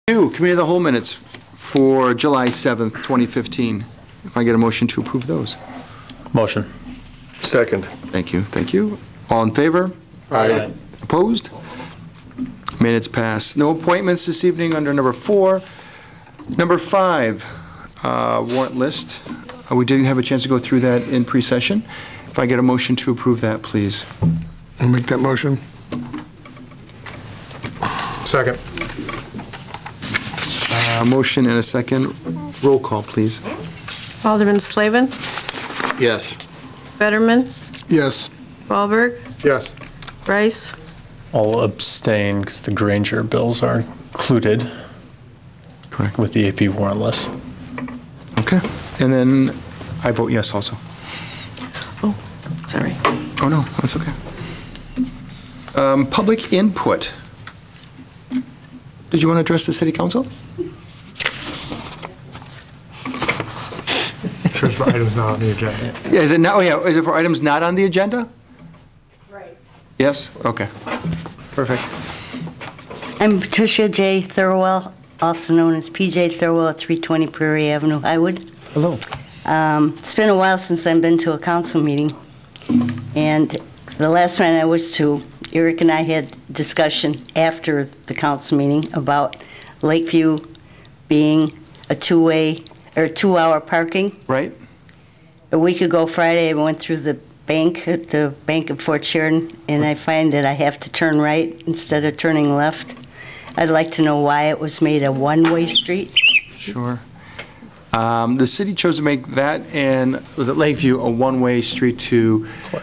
Committee of the Whole minutes for July 7th, 2015. If I get a motion to approve those. Motion. Second. Thank you. Thank you. All in favor? Aye. Opposed? Minutes passed. No appointments this evening under number 4. Number 5, warrant list. We didn't have a chance to go through that in pre-session. If I get a motion to approve that, please. I'll make that motion. Second. Motion and a second. Roll call, please. Alderman Slavin, Yes. Fetterman, Yes. Wahlberg, Yes. Rice, I'll abstain because the Granger bills are included Correct. with the AP warrant list. Okay. And then I vote yes also. oh, sorry. Oh, no, that's okay. Public input. Did you want to address the city council? Sure, for items not on the agenda. Yeah, is it not, oh yeah, is it for items not on the agenda? Right. Yes? Okay. Perfect. I'm Patricia J. Thurwell, also known as PJ Thurwell at 320 Prairie Avenue, Highwood. Hello. It's been a while since I've been to a council meeting, and the last one I was to, Eric and I had discussion after the council meeting about Lakeview being a two-way or 2-hour parking. Right? A week ago Friday, I went through the bank at the Bank of Fort Sheridan, and I find that I have to turn right instead of turning left. I'd like to know why it was made a one-way street. Sure. The city chose to make that and, was it Lakeview, a one-way street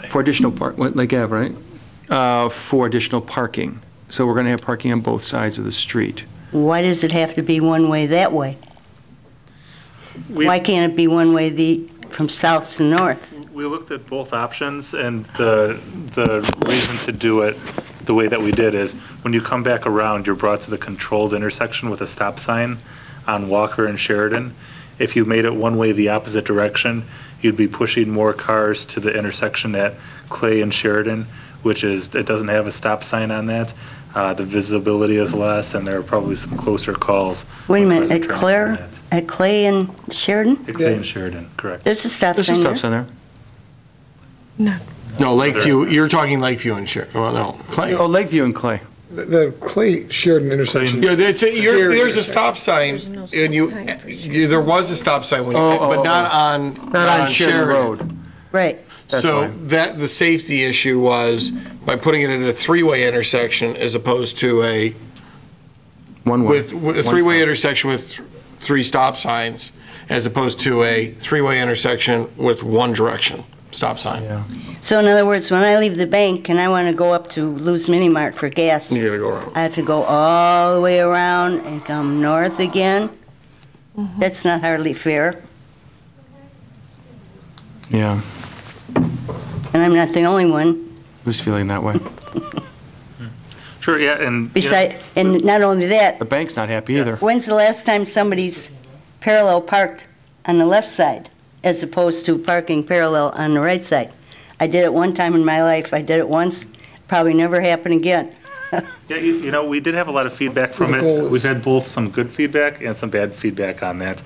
for additional Lake Ave, right? For additional parking. So we're going to have parking on both sides of the street. Why does it have to be one way that way? Why can't it be one way from south to north? We looked at both options, and the reason to do it the way that we did is when you come back around, you're brought to the controlled intersection with a stop sign on Walker and Sheridan. If you made it one way the opposite direction, you'd be pushing more cars to the intersection at Clay and Sheridan, which is, it doesn't have a stop sign on that. The visibility is less, and there are probably some closer calls. Wait a minute, at Clay and Sheridan? At Clay and Sheridan, correct. There's a stop There's a sign stop there. sign there. No. No, Lakeview, you're talking Lakeview and Sheridan. Well, no, Clay. Oh, Lakeview and Clay. The Clay Sheridan intersection. Yeah, there's a stop sign, There's no and sign for Sheridan. there was a stop sign, but not on Sheridan Road. Right. That's So why. the safety issue was by putting it in a three-way intersection as opposed to a One way. with a One three-way stop. intersection with 3 stop signs, as opposed to a three-way intersection with one direction stop sign. Yeah. So in other words, when I leave the bank and I want to go up to Lou's Mini Mart for gas, You gotta go around. I have to go all the way around and come north again? That's not hardly fair, Yeah. and I'm not the only one. Who's feeling that way? Sure, yeah, and. And not only that, The bank's not happy either. when's the last time somebody's parallel parked on the left side as opposed to parking parallel on the right side? I did it one time in my life. I did it once. Probably never happen again. Yeah, you know, we did have a lot of feedback from The goal it. is- We've had both some good feedback and some bad feedback on that.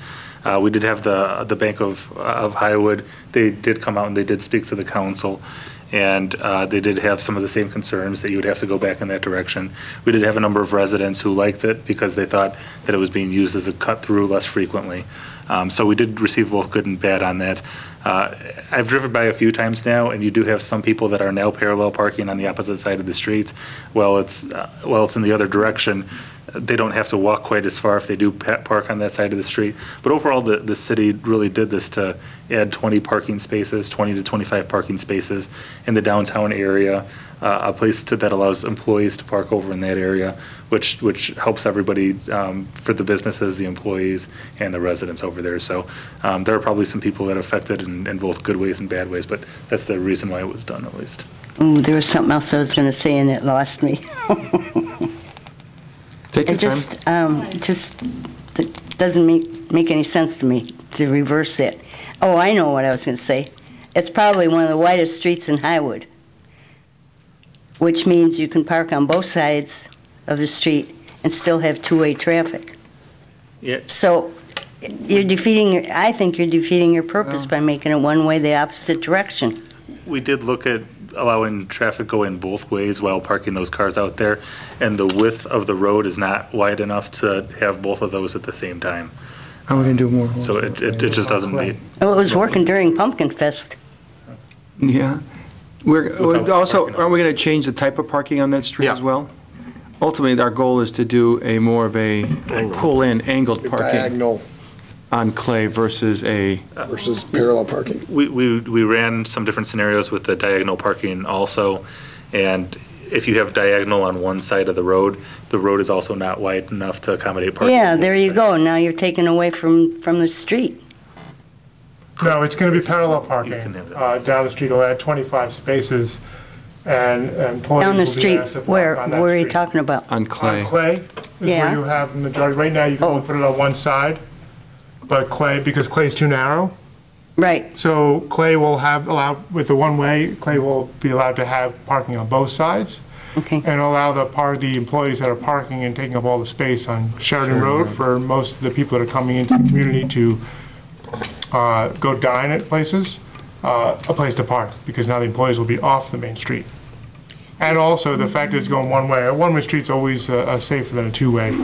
We did have the Bank of Highwood. They did come out and they did speak to the council, and they did have some of the same concerns that you would have to go back in that direction. We did have a number of residents who liked it because they thought that it was being used as a cut-through less frequently. So we did receive both good and bad on that. I've driven by a few times now, and you do have some people that are now parallel parking on the opposite side of the street. Well, it's in the other direction. They don't have to walk quite as far if they do park on that side of the street. But overall, the city really did this to add 20 parking spaces, 20 to 25 parking spaces in the downtown area, a place that allows employees to park over in that area, which helps everybody for the businesses, the employees, and the residents over there. So there are probably some people that are affected in both good ways and bad ways, but that's the reason why it was done, at least. Ooh, there was something else I was going to say, and it lost me. Take your It time. just doesn't make any sense to me to reverse it. Oh, I know what I was going to say. It's probably one of the widest streets in Highwood, which means you can park on both sides of the street and still have two-way traffic. Yeah, So you're defeating, I think you're defeating your purpose by making it one way the opposite direction. we did look at allowing traffic go in both ways while parking those cars out there, and the width of the road is not wide enough to have both of those at the same time. How are we going to do more? So it just doesn't meet. Well, it was working during Pumpkin Fest. Yeah. Also, aren't we going to change the type of parking on that street Yeah. as well? Ultimately, our goal is to do a more of a pull-in angled parking Diagonal on Clay versus a, versus parallel parking. We ran some different scenarios with the diagonal parking also, and if you have diagonal on one side of the road is also not wide enough to accommodate parking. Yeah, on there both you sides. go. Now you're taking away from the street. No, it's going to be parallel You parking. can have that. Down the street, we'll add 25 spaces, and employees Down will the be street, asked to park where on that are you street. talking about? on Clay. On Clay is Yeah. where you have the majority. Right now, you can only Oh. put it on one side, but Clay, because Clay's too narrow, Right. so Clay will with the one-way, Clay will be allowed to have parking on both sides, Okay. and allow the employees that are parking and taking up all the space on Sheridan Road for most of the people that are coming into the community to go dine at places, a place to park, because now the employees will be off the main street. And also, the fact that it's going one way, a one-way street's always safer than a two-way,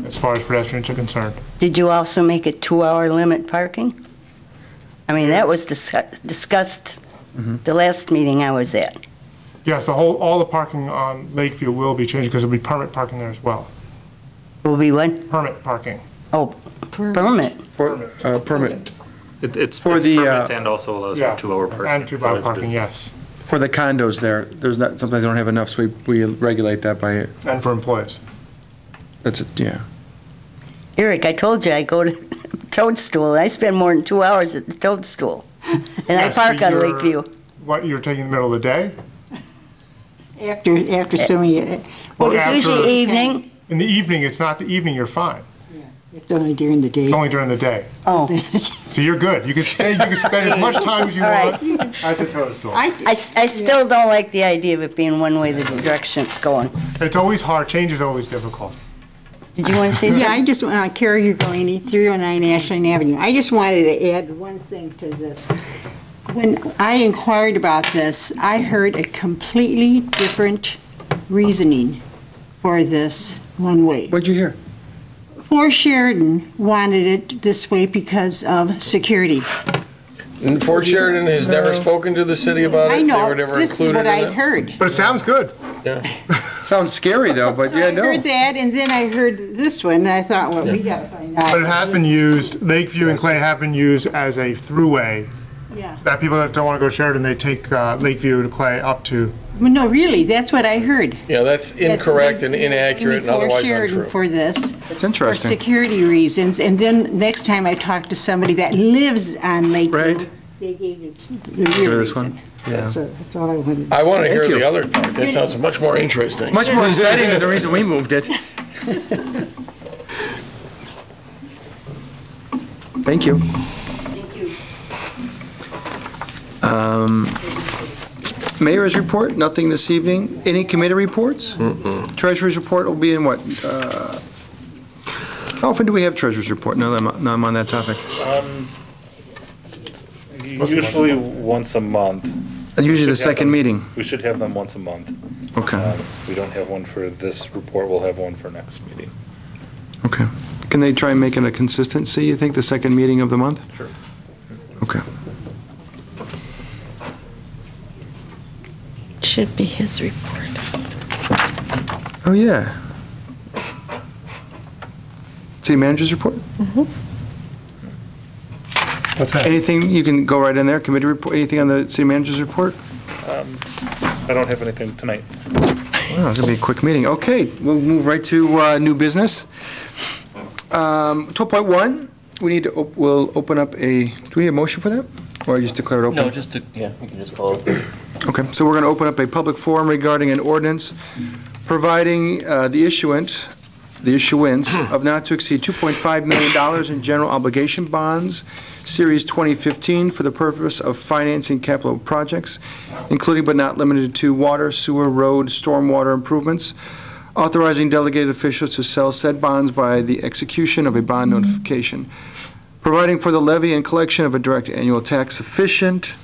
as far as pedestrians are concerned. Did you also make it 2-hour limit parking? I mean, that was discussed the last meeting I was at. Yes, all the parking on Lakeview will be changed, because there'll be permit parking there as well. Will be what? Permit parking. Oh, permit. Permit. It's For the, permits and also allows Yeah, for 2-hour parking. and 2-hour parking, yes, For the condos there, there's not, sometimes they don't have enough, so we regulate that by, and for employees. that's, yeah. Eric, I told you I go to Toadstool. I spend more than 2 hours at the Toadstool. And I Yes, park but on you're- Lakeview. What, you're taking in the middle of the day? After so many, Well, It's after- usually evening. In the evening, it's not the evening, you're fine. it's only during the day. It's only during the day. Oh, So you're good. You can spend as much time as you All right. want at the Toadstool. I still don't like the idea of it being one way the direction it's going. It's always hard, change is always difficult. Did you want to say Yeah, something? I just, Carrie Ugolini, 309 Ashland Avenue. I just wanted to add one thing to this. When I inquired about this, I heard a completely different reasoning for this one-way. What'd you hear? For Sheridan wanted it this way because of security. And Fort Sheridan has never spoken to the city about it? I They know, were never this is included what in I it? heard. But it sounds good. Yeah. Sounds scary though, but So yeah, I no. heard that, and then I heard this one, and I thought, well, we gotta find out. But it has been used, Lakeview and Clay have been used as a throughway. Yeah. That people that don't want to go Sheridan, they take Lakeview to Clay up to. Well, no, really, that's what I heard. Yeah, that's incorrect and That- inaccurate and for otherwise Sheridan untrue. For this. It's For interesting. security reasons, and then next time I talked to somebody that lives on Lakeview. Right. They gave it the Hear real this reason. one? Yeah. So that's all I wanted. I want to hear Thank you. the other part. That sounds much more interesting. Much more exciting than the reason we moved it. Thank you. Mayor's report, nothing this evening. Any committee reports? Treasurer's report will be in what? How often do we have treasurer's report? Now that I'm on that topic. Usually once a month. Usually the Should have second them- meeting. We should have them once a month. Okay, If we don't have one for this report, we'll have one for next meeting. okay. Can they try and make it a consistency, you think, the second meeting of the month? Sure. Okay. Should be his report. Oh, yeah. City manager's report? What's that? Anything, you can go right in there, committee report, anything on the city manager's report? I don't have anything tonight. Wow, it's gonna be a quick meeting. Okay, we'll move right to new business. 12.1, we'll open up do we need a motion for that? Or just declare it open? No, just to, yeah, we can just call it. Okay, so we're going to open up a public forum regarding an ordinance providing the issuance of not to exceed $2.5 million in general obligation bonds, Series 2015, for the purpose of financing capital projects, including but not limited to water, sewer, road, stormwater improvements authorizing delegated officials to sell said bonds by the execution of a bond notification, providing for the levy and collection of a direct annual tax sufficient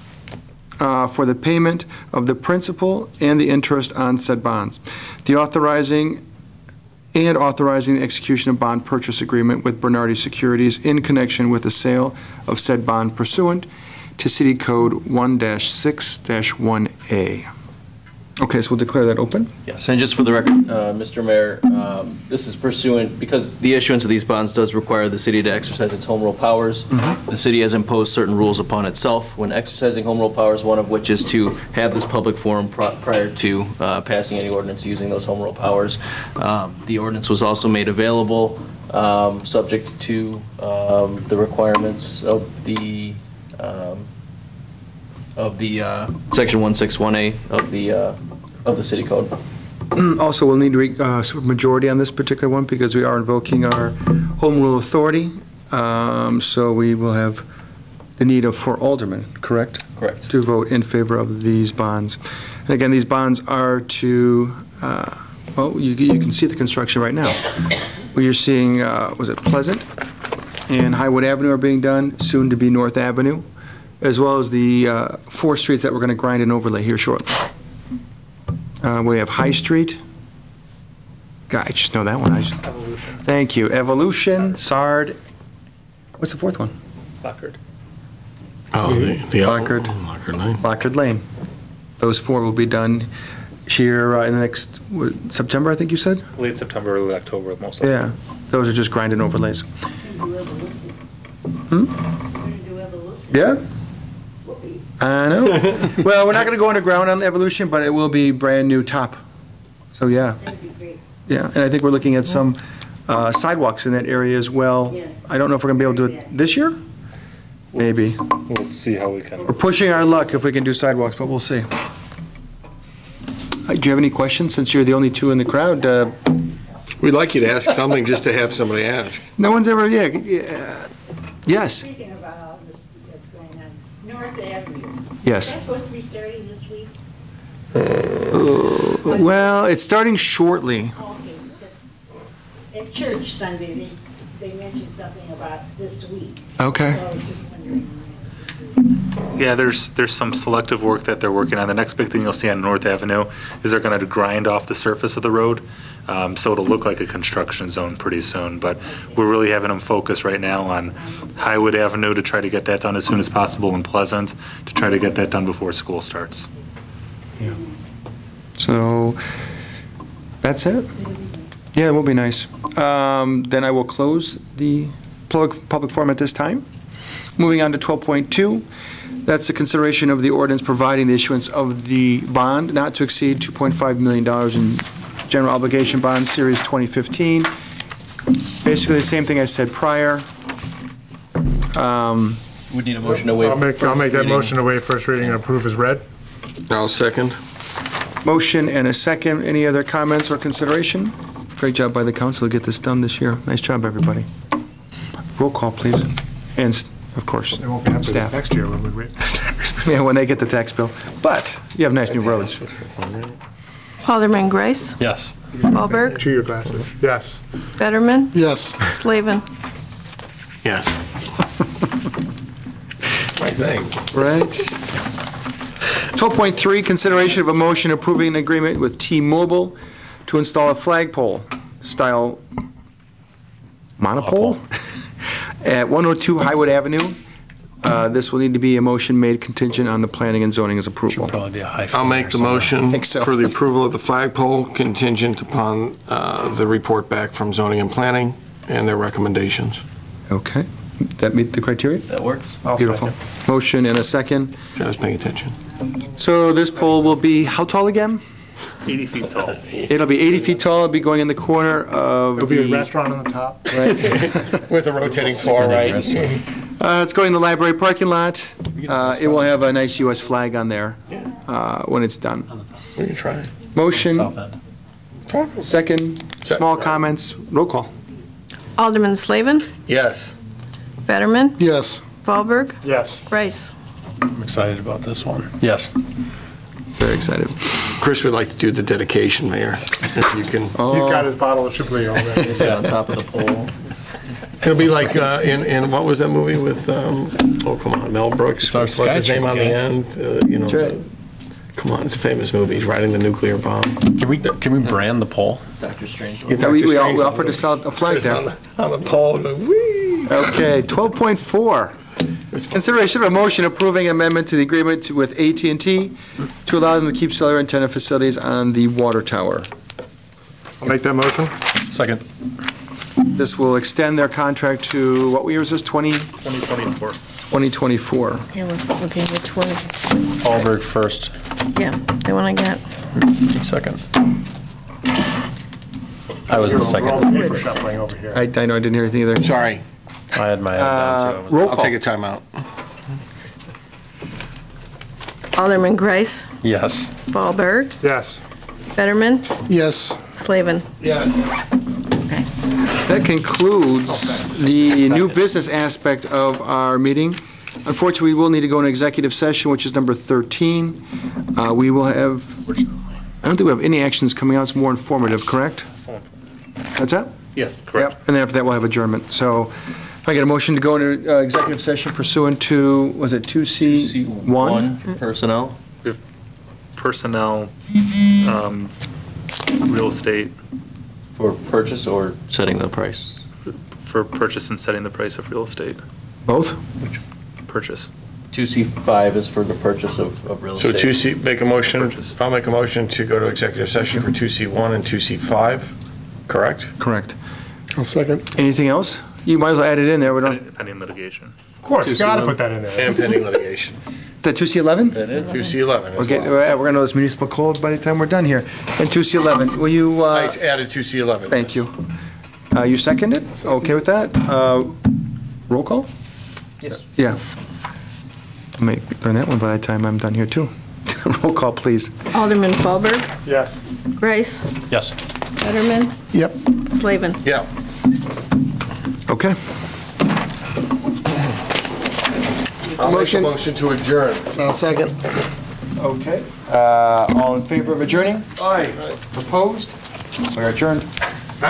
for the payment of the principal and the interest on said bonds, authorizing the execution of bond purchase agreement with Bernardi Securities in connection with the sale of said bond pursuant to City Code 1-6-1A. Okay, so we'll declare that open. Yes, and just for the record, Mr. Mayor, this is pursuant, because the issuance of these bonds does require the city to exercise its home rule powers. The city has imposed certain rules upon itself when exercising home rule powers, one of which is to have this public forum prior to passing any ordinance using those home rule powers. The ordinance was also made available, subject to the requirements of the Section 161A of the city code. Also, we'll need super majority on this particular one because we are invoking our home rule authority. So we will have the need of 4 aldermen, correct? Correct. To vote in favor of these bonds. And again, these bonds are to, well, you can see the construction right now. Where you're seeing, was it Pleasant and Highwood Avenue are being done, soon to be North Avenue, as well as the 4 streets that we're going to grind and overlay here shortly. We have High Street. God, I just know that one. Evolution. Thank you. Evolution, Sard. What's the 4th one? Lockard. Oh, the Lockard. Lockard Lane. Lockard Lane. Those 4 will be done here in the next, September, I think you said? Late September, early October, most likely. Yeah. Those are just grind and overlays. Yeah? I know. Well, we're not going to go underground on Evolution, but it will be brand-new top. So, yeah. That'd be great. Yeah, and I think we're looking at some sidewalks in that area as well. Yes. I don't know if we're going to be able to do it this year? Maybe. We'll see how we can. We're pushing our luck if we can do sidewalks, but we'll see. Do you have any questions, since you're the only 2 in the crowd? We'd like you to ask something just to have somebody ask. No one's ever, yeah. Yes, Speaking about all this that's going on, North Avenue. Is that yes. supposed to be starting this week? Well, it's starting shortly. Okay, because at church Sunday, they mentioned something about this week. Okay. So I was just wondering when that's. Yeah, there's some selective work that they're working on. The next big thing you'll see on North Avenue is they're going to grind off the surface of the road. So it'll look like a construction zone pretty soon. But we're really having them focus right now on Highwood Avenue to try to get that done as soon as possible, and Pleasant to try to get that done before school starts. Yeah. So, that's it? Yeah, it will be nice. Then I will close the public forum at this time. Moving on to 12.2. That's the consideration of the ordinance providing the issuance of the bond not to exceed $2.5 million in general obligation bond series 2015. Basically the same thing I said prior. We need a motion to waive. I'll make that motion to waive first reading and approve as read. I'll second. Motion and a second. Any other comments or consideration? Great job by the council to get this done this year. Nice job, everybody. Roll call, please. And, of course, It won't be happening staff. next year when we wait. Yeah, when they get the tax bill. But you have nice new roads. Alderman Grice, Yes. Wahlberg, Chew your glasses. Yes. Fetterman, Yes. Slavin. Yes. My thing. Right. 12.3, consideration of a motion approving an agreement with T-Mobile to install a flagpole style monopole at 102 Highwood Avenue. This will need to be a motion made contingent on the planning and zoning's approval. Probably be a high. I'll make the motion think so. for the approval of the flagpole contingent upon the report back from zoning and planning and their recommendations. Okay. That meet the criteria? That works. Beautiful. Motion and a second. I was paying attention. So this pole will be how tall again? 80 feet tall. It'll be 80 feet tall. It'll be going in the corner of There'll be a the... restaurant on the top. With a rotating floor, right? It's going in the library parking lot. It will have a nice U.S. flag on there when it's done. We can try. Motion, South end. second, small comments, roll call. Alderman Slavin, Yes. Fetterman, Yes. Wahlberg, Yes. Grice. I'm excited about this one. Yes. Very excited. Chris would like to do the dedication, Mayor. You can, He's got his bottle of Chablis over there. Sit on top of the pole. it'll be like, in, what was that movie with, oh, come on, Mel Brooks? our What's his name on the skyscraper, end? You know, right. come on, it's a famous movie. He's riding the nuclear bomb. Can we brand the pole? Dr. Strange. Get Yeah, we Dr. Strange offered to sell a flag Chris on there. the pole, and go, whee! Okay, 12.4. Consideration of a motion approving amendment to the agreement with AT&T to allow them to keep cellular antenna facilities on the water tower. I'll make that motion. Second. This will extend their contract to, what year is this, 2024. I 2024? was looking which one. Alberg first, Yeah, the one I got. second. I was the We're all second. paper shuffling over here. I know, I didn't hear anything either. Sorry, I had my head down too. Roll I'll call. take a timeout. Alderman Grice, Yes. Dahlberg, Yes. Fetterman, Yes. Slavin. That concludes the new business aspect of our meeting. Unfortunately, we will need to go into executive session, which is number 13. We will have, I don't think we have any actions coming out, it's more informative, correct? That's it? Yes, correct. Yep, and then after that, we'll have adjournment. So if I get a motion to go into executive session pursuant to, was it 2C1? One for personnel. We have personnel, real estate, For purchase or setting the price? for purchase and setting the price of real estate. Both? Purchase. 2C5 is for the purchase of real So estate. 2C, make a motion, Purchase. I'll make a motion to go to executive session for 2C1 and 2C5, correct? Correct. I'll second. Anything else? You might as well add it in there, we don't, Pending litigation. Of course, you gotta put that in there. And pending litigation. is that 2C11? That is. 2C11 as Okay, well. we're gonna know this municipal code by the time we're done here. And 2C11, will you, I added 2C11. thank you. You seconded? Okay with that? Roll call? Yes. Yes. I may learn that one by the time I'm done here, too. Roll call, please. Alderman Dahlberg, Yes. Grice, Yes. Fetterman, Yep. Slavin. Yeah. Okay. I'll make a motion to adjourn. I'll second. Okay. All in favor of adjourning? Aye. Opposed? We're adjourned.